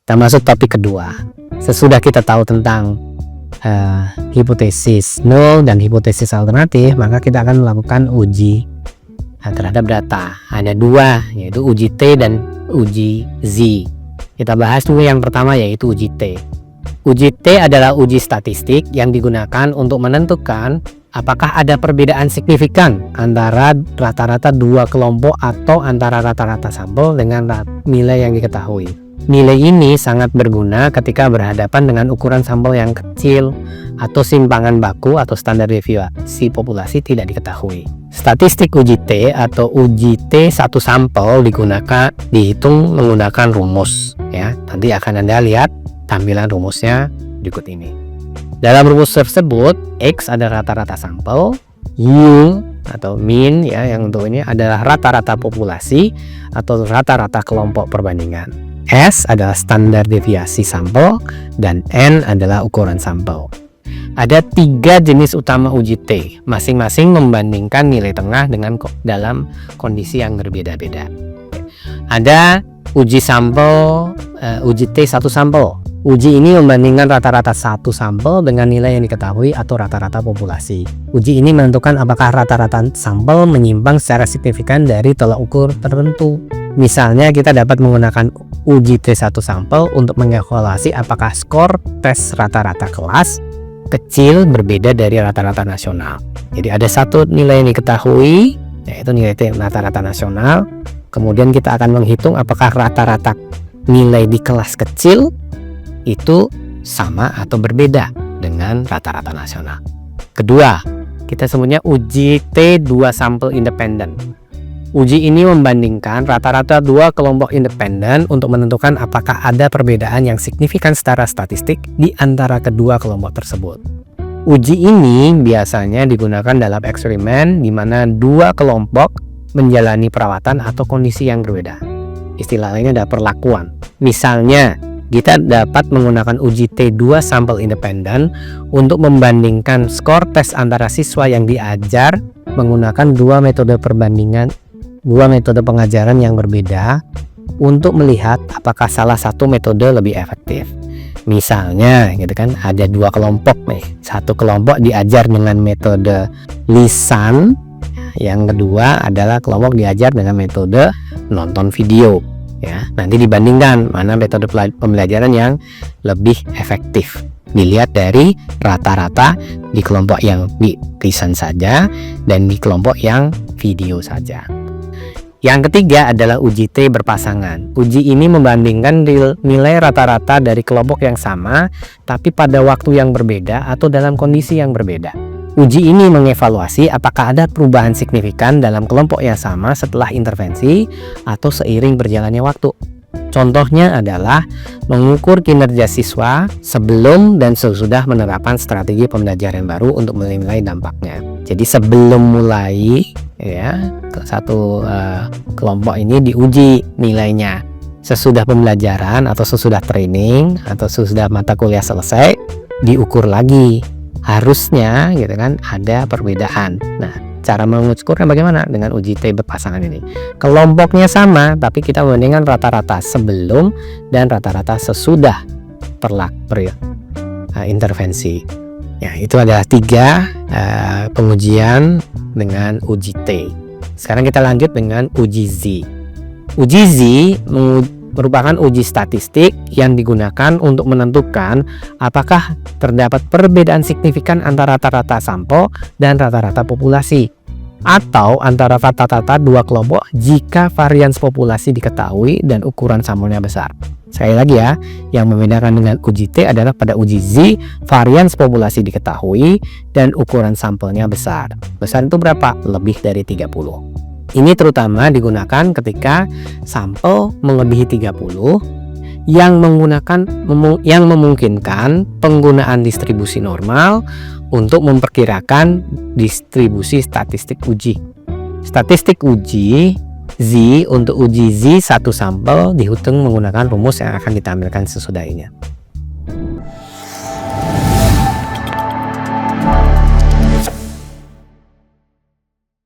Kita masuk topik kedua. Sesudah kita tahu tentang hipotesis null dan hipotesis alternatif, maka kita akan melakukan uji terhadap data. Ada dua, yaitu uji T dan uji Z. Kita bahas dulu yang pertama, yaitu uji T. Uji T adalah uji statistik yang digunakan untuk menentukan apakah ada perbedaan signifikan antara rata-rata dua kelompok atau antara rata-rata sampel dengan nilai yang diketahui. Nilai ini sangat berguna ketika berhadapan dengan ukuran sampel yang kecil atau simpangan baku atau standar deviasi populasi tidak diketahui. Statistik uji T atau uji T satu sampel dihitung menggunakan rumus, ya. Nanti akan Anda lihat tampilan rumusnya berikut ini. Dalam rumus tersebut, X adalah rata-rata sampel, U atau mean, ya, yang untuk ini adalah rata-rata populasi atau rata-rata kelompok perbandingan. S adalah standar deviasi sampel dan N adalah ukuran sampel. Ada 3 jenis utama uji T, masing-masing membandingkan nilai tengah dalam kondisi yang berbeda-beda. Ada uji sampel, uji T satu sampel. Uji ini membandingkan rata-rata satu sampel dengan nilai yang diketahui atau rata-rata populasi. Uji ini menentukan apakah rata-rata sampel menyimpang secara signifikan dari tolak ukur tertentu. Misalnya kita dapat menggunakan uji T1 sampel untuk mengevaluasi apakah skor tes rata-rata kelas kecil berbeda dari rata-rata nasional. Jadi ada satu nilai yang diketahui, yaitu nilai T rata-rata nasional. Kemudian kita akan menghitung apakah rata-rata nilai di kelas kecil itu sama atau berbeda dengan rata-rata nasional. Kedua, kita sebutnya uji T2 sampel independen. Uji ini membandingkan rata-rata dua kelompok independen untuk menentukan apakah ada perbedaan yang signifikan secara statistik di antara kedua kelompok tersebut. Uji ini biasanya digunakan dalam eksperimen di mana dua kelompok menjalani perawatan atau kondisi yang berbeda. Istilah lainnya adalah perlakuan. Misalnya, kita dapat menggunakan uji T2 sampel independen untuk membandingkan skor tes antara siswa yang diajar menggunakan dua metode pengajaran yang berbeda untuk melihat apakah salah satu metode lebih efektif. Misalnya, gitu kan, ada dua kelompok nih. Satu kelompok diajar dengan metode lisan, yang kedua adalah kelompok diajar dengan metode nonton video. Ya, nanti dibandingkan mana metode pembelajaran yang lebih efektif. Dilihat dari rata-rata di kelompok yang di lisan saja dan di kelompok yang video saja. Yang ketiga adalah uji T berpasangan. Uji ini membandingkan nilai rata-rata dari kelompok yang sama tapi pada waktu yang berbeda atau dalam kondisi yang berbeda. Uji ini mengevaluasi apakah ada perubahan signifikan dalam kelompok yang sama setelah intervensi atau seiring berjalannya waktu. Contohnya adalah mengukur kinerja siswa sebelum dan sesudah menerapkan strategi pembelajaran baru untuk menilai dampaknya. Jadi sebelum mulai, ya, satu kelompok ini diuji nilainya. Sesudah pembelajaran atau sesudah training atau sesudah mata kuliah selesai diukur lagi. Harusnya, gitu kan, ada perbedaan. Nah, cara mengukurnya bagaimana dengan uji T berpasangan ini? Kelompoknya sama, tapi kita membandingkan rata-rata sebelum dan rata-rata sesudah intervensi. Ya, itu adalah 3 pengujian dengan uji T. Sekarang kita lanjut dengan uji Z. Uji Z merupakan uji statistik yang digunakan untuk menentukan apakah terdapat perbedaan signifikan antara rata-rata sampel dan rata-rata populasi, atau antara rata-rata dua kelompok jika varians populasi diketahui dan ukuran sampelnya besar. Sekali lagi ya, yang membedakan dengan uji T adalah pada uji Z, varians populasi diketahui dan ukuran sampelnya besar. Besar itu berapa? Lebih dari 30. Ini terutama digunakan ketika sampel melebihi 30 yang memungkinkan penggunaan distribusi normal untuk memperkirakan distribusi statistik uji. Statistik uji Z untuk uji Z satu sampel dihitung menggunakan rumus yang akan ditampilkan sesudah ini.